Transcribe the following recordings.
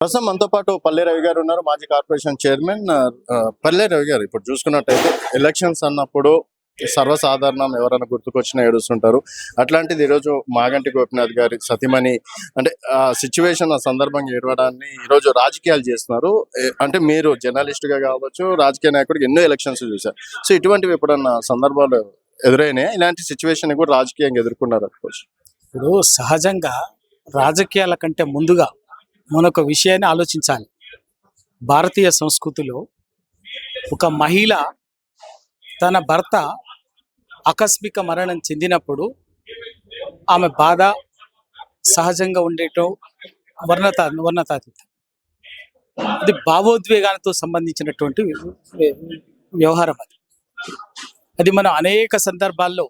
ప్రస్తుతం మనతో పాటు పల్లె రవి గారు ఉన్నారు, మాజీ కార్పొరేషన్ చైర్మన్. పల్లె రవి గారు, ఇప్పుడు చూసుకున్నట్టయితే ఎలక్షన్స్ అన్నప్పుడు సర్వసాధారణం ఎవరైనా గుర్తుకొచ్చినా ఏడుస్తుంటారు. అట్లాంటిది ఈరోజు మాగంటి గోపీనాథ్ గారి సతీమణి అంటే ఆ సిచ్యువేషన్ ఆ సందర్భంగా ఏడవడాన్ని ఈరోజు రాజకీయాలు చేస్తున్నారు. అంటే మీరు జర్నలిస్ట్ గా కావచ్చు, రాజకీయ నాయకుడికి ఎన్నో ఎలక్షన్స్ చూశారు. సో ఇటువంటివి ఎప్పుడన్నా సందర్భాలు ఎదురైనాయి? ఇలాంటి సిచ్యువేషన్ కూడా రాజకీయంగా ఎదుర్కొన్నారు అనుకోవచ్చు. ఇప్పుడు సహజంగా రాజకీయాల కంటే ముందుగా మనొక విషయాన్ని ఆలోచించాలి. భారతీయ సంస్కృతిలో ఒక మహిళ తన భర్త ఆకస్మిక మరణం చెందినప్పుడు ఆమె బాధ సహజంగా ఉండేటో వర్ణతాతీతం. ఇది భావోద్వేగాలతో సంబంధించినటువంటి వ్యవహారం. అది మనం అనేక సందర్భాల్లో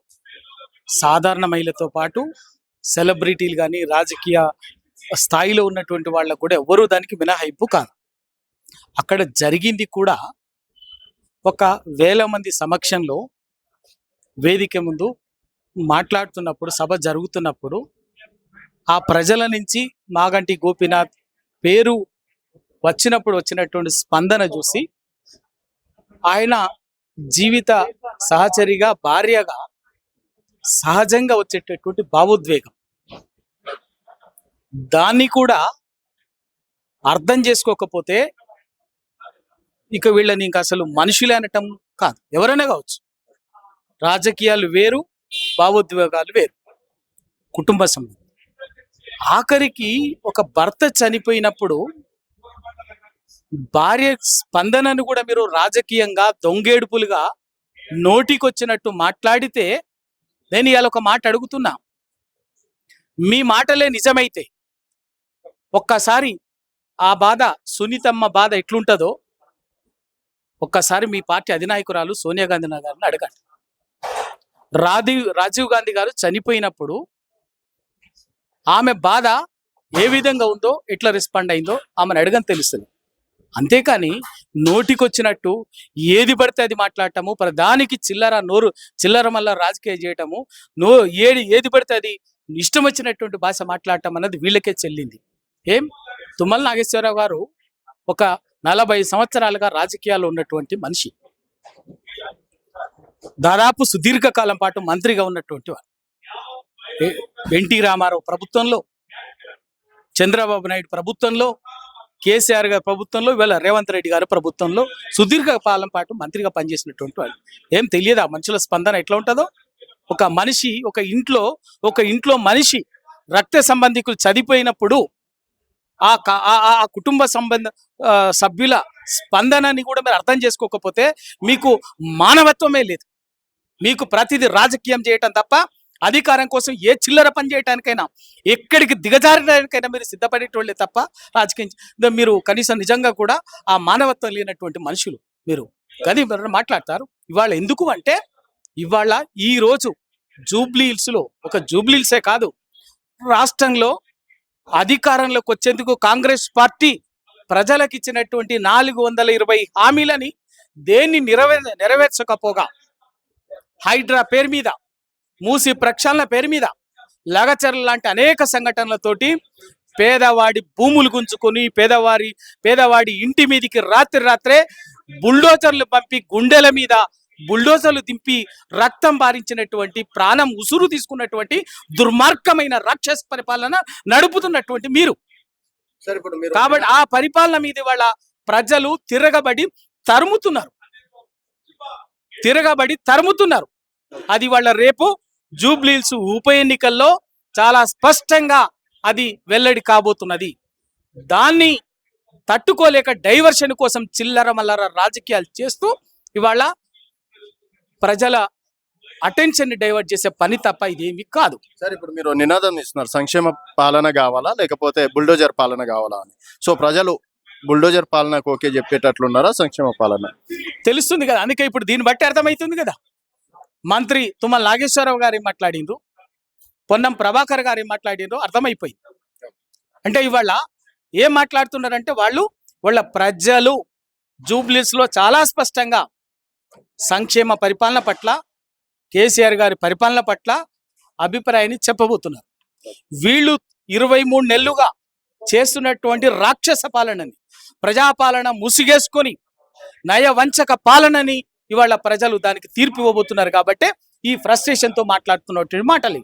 సాధారణ మహిళతో పాటు సెలబ్రిటీలు కానీ రాజకీయ స్థాయిలో ఉన్నటువంటి వాళ్ళకు కూడా ఎవరు దానికి మినహాయింపు కాదు. అక్కడ జరిగింది కూడా ఒక 1000 మంది సమక్షంలో వేదిక ముందు మాట్లాడుతున్నప్పుడు, సభ జరుగుతున్నప్పుడు ఆ ప్రజల నుంచి మాగంటి గోపీనాథ్ పేరు వచ్చినప్పుడు వచ్చినటువంటి స్పందన చూసి ఆయన జీవిత సహచరిగా, భార్యగా సహజంగా వచ్చేటటువంటి భావోద్వేగం, దాన్ని కూడా అర్థం చేసుకోకపోతే ఇక వీళ్ళని ఇంకా అసలు మనుషులే అనటం కాదు, ఎవరైనా కావచ్చు. రాజకీయాలు వేరు, భావోద్వేగాలు వేరు, కుటుంబ సంబంధం. ఆఖరికి ఒక భర్త చనిపోయినప్పుడు భార్య స్పందనను కూడా మీరు రాజకీయంగా దొంగేడుపులుగా నోటికొచ్చినట్టు మాట్లాడితే, నేను ఇవాళ ఒక మాట అడుగుతున్నా, మీ మాటలే నిజమైతే ఒక్కసారి ఆ బాధ, సునీతమ్మ బాధ ఎట్లుంటుందో ఒక్కసారి మీ పార్టీ అధినాయకురాలు సోనియా గాంధీ గారిని అడగండి. రాజీవ్ గాంధీ గారు చనిపోయినప్పుడు ఆమె బాధ ఏ విధంగా ఉందో, ఎట్లా రెస్పాండ్ అయిందో ఆమెను అడగని తెలుస్తుంది. అంతేకాని నోటికొచ్చినట్టు ఏది పడితే అది మాట్లాడటము, ప్రధానికి చిల్లర మల్ల రాజకీయం చేయటము, ఏది పడితే అది ఇష్టం వచ్చినటువంటి భాష మాట్లాడటం అన్నది వీళ్ళకే చెల్లింది. తుమ్మల నాగేశ్వరరావు గారు ఒక 40 సంవత్సరాలుగా రాజకీయాల్లో ఉన్నటువంటి మనిషి, దాదాపు సుదీర్ఘకాలం పాటు మంత్రిగా ఉన్నటువంటి వారు. ఎన్టీ రామారావు ప్రభుత్వంలో, చంద్రబాబు నాయుడు ప్రభుత్వంలో, కేసీఆర్ గారి ప్రభుత్వంలో, ఇవాళ రేవంత్ రెడ్డి గారి ప్రభుత్వంలో సుదీర్ఘ కాలం పాటు మంత్రిగా పనిచేసినటువంటి వాళ్ళు. తెలియదా మనుషుల స్పందన ఎట్లా ఉంటుందో? ఒక మనిషి ఒక ఇంట్లో మనిషి రక్త సంబంధికులు చనిపోయినప్పుడు ఆ కుటుంబ సభ్యుల స్పందనని కూడా మీరు అర్థం చేసుకోకపోతే మీకు మానవత్వమే లేదు. మీకు ప్రతిదీ రాజకీయం చేయటం తప్ప, అధికారం కోసం ఏ చిల్లర పని చేయడానికైనా, ఎక్కడికి దిగజారడానికైనా మీరు సిద్ధపడేటోళ్ళే తప్ప రాజకీయం మీరు కనీసం నిజంగా కూడా ఆ మానవత్వం లేనటువంటి మనుషులు మీరు కానీ మాట్లాడతారు. ఇవాళ ఎందుకు అంటే, ఇవాళ ఈ రోజు జూబ్లీహిల్స్లో, ఒక జూబ్లీహిల్సే కాదు, రాష్ట్రంలో అధికారంలోకి వచ్చేందుకు కాంగ్రెస్ పార్టీ ప్రజలకు ఇచ్చినటువంటి 420 హామీలని దేన్ని నెరవేర్చకపోగా, హైడ్రా పేరు మీద, మూసి ప్రక్షాళన పేరు మీద, లగచర్ల లాంటి అనేక సంఘటనలతోటి పేదవాడి భూములు గుంజుకొని, పేదవాడి ఇంటి మీదకి రాత్రే బుల్డోజర్లు పంపి, గుండెల మీద బుల్డోజర్లు దింపి రక్తం బారించినటువంటి, ప్రాణం ఉసురు తీసుకున్నటువంటి దుర్మార్గమైన రాక్షస పరిపాలన నడుపుతున్నటువంటి మీరు. కాబట్టి ఆ పరిపాలన మీద వాళ్ళ ప్రజలు తిరగబడి తరుముతున్నారు. అది వాళ్ళ రేపు జూబ్లీహిల్స్ ఉప ఎన్నికల్లో చాలా స్పష్టంగా అది వెల్లడి కాబోతున్నది. దాన్ని తట్టుకోలేక డైవర్షన్ కోసం చిల్లర మల్లర రాజకీయాలు చేస్తూ ఇవాళ ప్రజల అటెన్షన్ ని డైవర్ట్ చేసే పని తప్ప ఇదేమి కాదు. సార్, ఇప్పుడు మీరు నినాదం ఇస్తున్నారు, సంక్షేమ పాలన కావాలా లేకపోతే బుల్డోజర్ పాలన కావాలా అని. సో ప్రజలు బుల్డోజర్ పాలనకు ఓకే చెప్పేటట్లున్నారా, సంక్షేమ పాలన? తెలుస్తుంది కదా, అందుకే ఇప్పుడు దీన్ని బట్టి అర్థమవుతుంది కదా. మంత్రి తుమ్మల నాగేశ్వరరావు గారు ఏం మాట్లాడిండ్రు, పొన్నం ప్రభాకర్ గారు ఏం మాట్లాడిండ్రు అర్థమైపోయింది. అంటే ఇవాళ ఏం మాట్లాడుతున్నారంటే, వాళ్ళ ప్రజలు జూబ్లీహిల్స్ లో చాలా స్పష్టంగా సంక్షేమ పరిపాలన పట్ల, కేసీఆర్ గారి పరిపాలన పట్ల అభిప్రాయాన్ని చెప్పబోతున్నారు. వీళ్ళు 23 నెలలుగా చేస్తున్నటువంటి రాక్షస పాలనని, ప్రజాపాలన ముసుగేసుకొని నయవంచక పాలనని ఇవాళ ప్రజలు దానికి తీర్పు ఇవ్వబోతున్నారు. కాబట్టి ఈ ఫ్రస్ట్రేషన్తో మాట్లాడుతున్నటువంటి మాటలు.